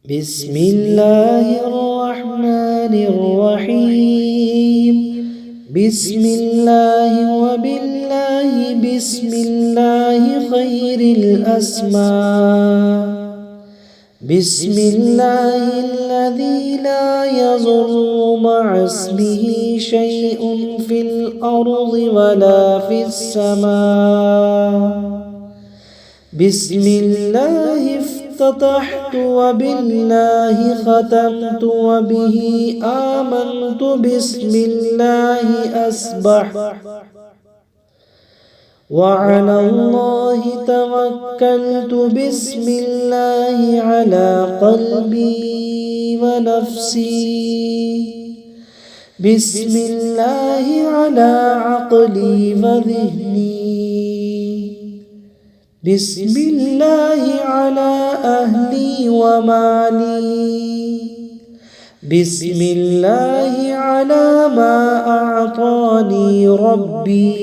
بسم الله الرحمن الرحيم. بسم الله وبالله بسم الله خير الأسماء. بسم الله الذي لا يضر مع اسمه شيء في الأرض ولا في السماء. بسم الله افتتحت وبالله ختمت وبه آمنت. بسم الله أسبحت وعلى الله توكلت. بسم الله على قلبي ونفسي. بسم الله على عقلي وذهني. بسم الله على أهلي ومالي. بسم الله على ما أعطاني ربي.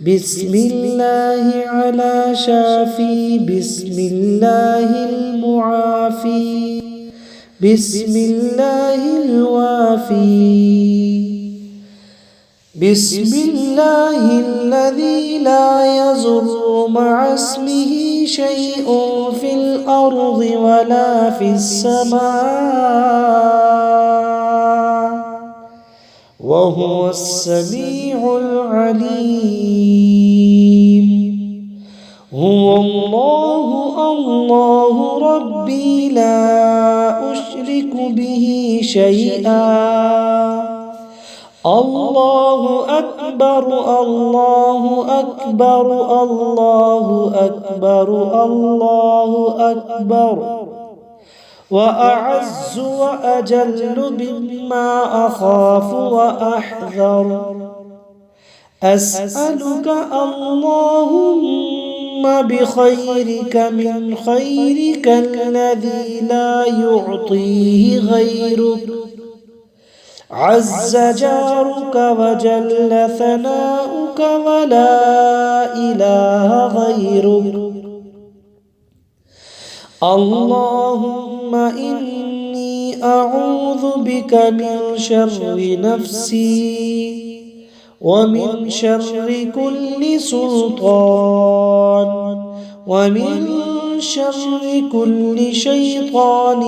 بسم الله على شافي. بسم الله المعافي. بسم الله الوافي. بسم الله الذي لا يضر مع اسمه شيء في الأرض ولا في السماء وهو السميع العليم. هو الله الله ربي لا أشرك به شيئا. الله أكبر الله أكبر الله أكبر الله أكبر. وأعز وأجل مما أخاف وأحذر. أسألك اللهم بخيرك من خيرك الذي لا يعطيه غيرك. عز جارك وجل ثناؤك ولا إله غيرك. اللهم إني أعوذ بك من شر نفسي ومن شر كل سلطان ومن شر كل شيطان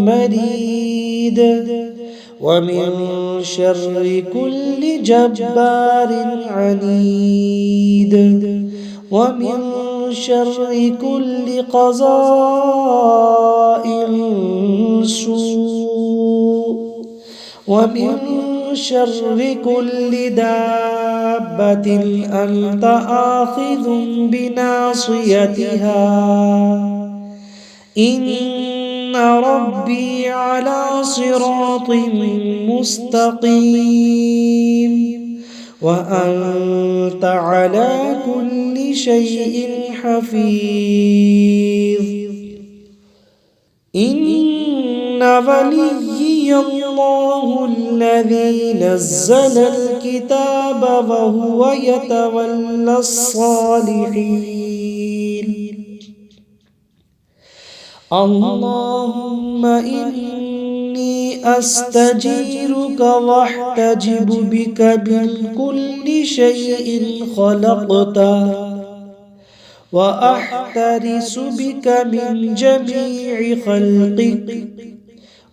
مريد ومن شر كل جبار عنيد ومن شر كل قضاء سوء ومن شر كل دابة أنت آخذ بناصيتها. إن ربي على صراط مستقيم وأنت على كل شيء حفيظ. إن وليي الله الذي نزل الكتاب وهو يتولى الصالحين. اللهم إني أستجيرك واحتجب بك من كل شيء خلقته وأحترس بك من جميع خلقك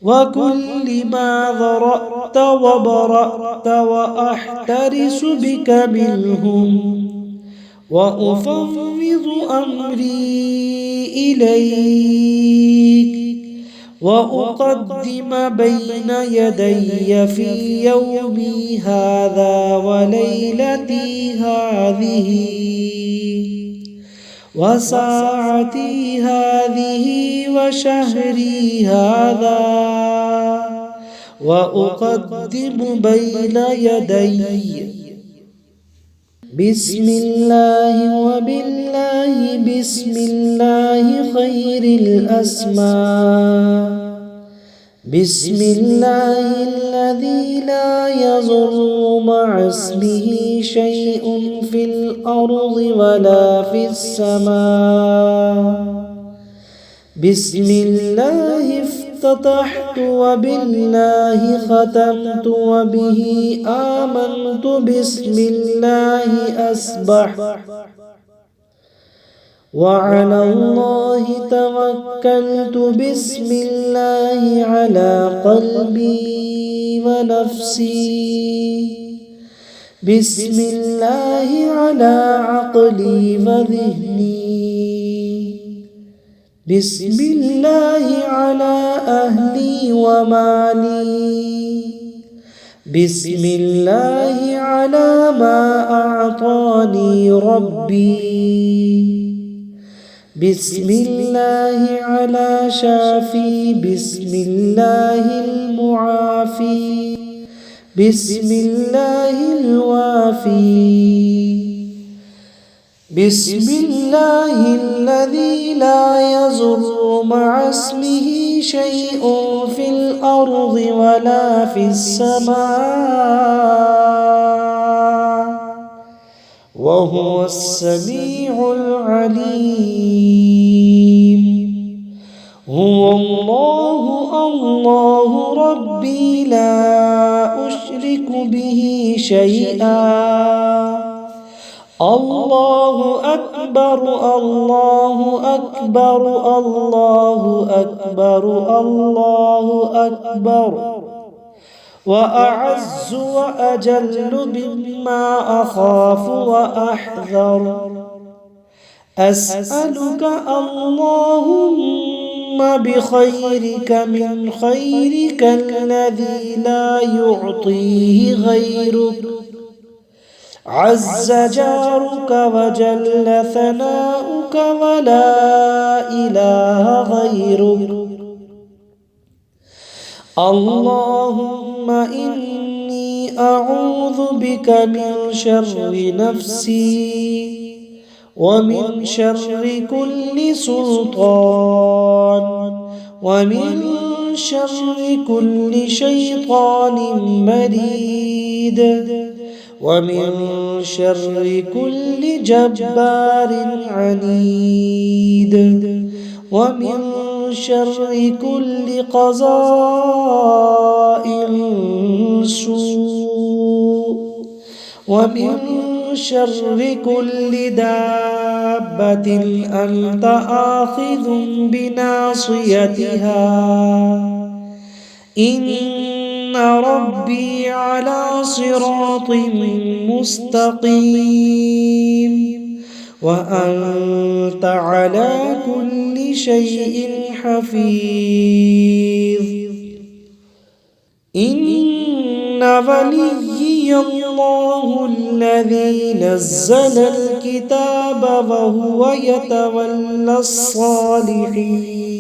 وكل ما ذرأت وبرأت وأحترس بك منهم وأفوض أمري إليك وأقدم بين يدي في يومي هذا وليلتي هذه وساعتي هذه وشهري هذا وأقدم بين يدي. بسم الله وبالله بسم الله خير الأسماء. بسم الله الذي لا يضر مع اسمه شيء في الأرض ولا في السماء. بسم الله افتتحت وبالله ختمت وبه آمنت بسم الله أسبح وعلى الله توكلت بسم الله على قلبي ونفسي بسم الله على عقلي وذهني بسم الله على أهلي ومالي بسم الله على ما أعطاني ربي بسم الله على شافي بسم الله المعافي بسم الله الوافي بسم الله الذي لا يضر مع اسمه شيء في الأرض ولا في السماء وهو السميع العليم هو الله الله ربي لا أشرك به شيئا الله أكبر الله أكبر الله أكبر الله أكبر وأعز وأجل مما أخاف وأحذر أسألك اللهم بخيرك من خيرك الذي لا يعطيه غيرك عز جارك وجل ثناؤك ولا إله غيرك اللهم إني أعوذ بك من شر نفسي ومن شر كل سلطان ومن شر كل شيطان مريد ومن شر كل جبار عنيد ومن شر كل قضاء سوء ومن شر كل دابة أنت آخذ بناصيتها إن ربي على صراط مستقيم وأنت على كل شيء حفيظ إن وليي الله الذي نزل الكتاب وهو يتولى الصالحين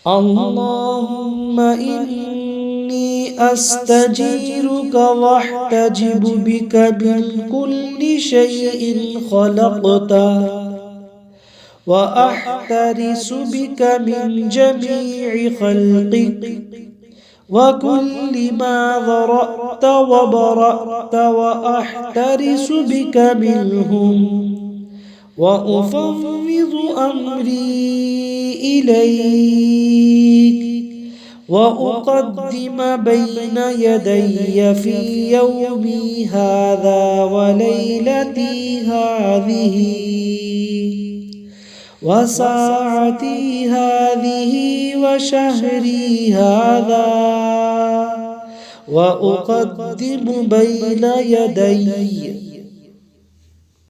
اللهم إني أستجيرك واحتجب بك من كل شيء خلقته وأحترس بك من جميع خلقك وكل ما ذرأت وبرأت وأحترس بك منهم وأفوض أمري إليك وأقدم بين يدي في يومي هذا وليلتي هذه وساعتي هذه وشهري هذا وأقدم بين يدي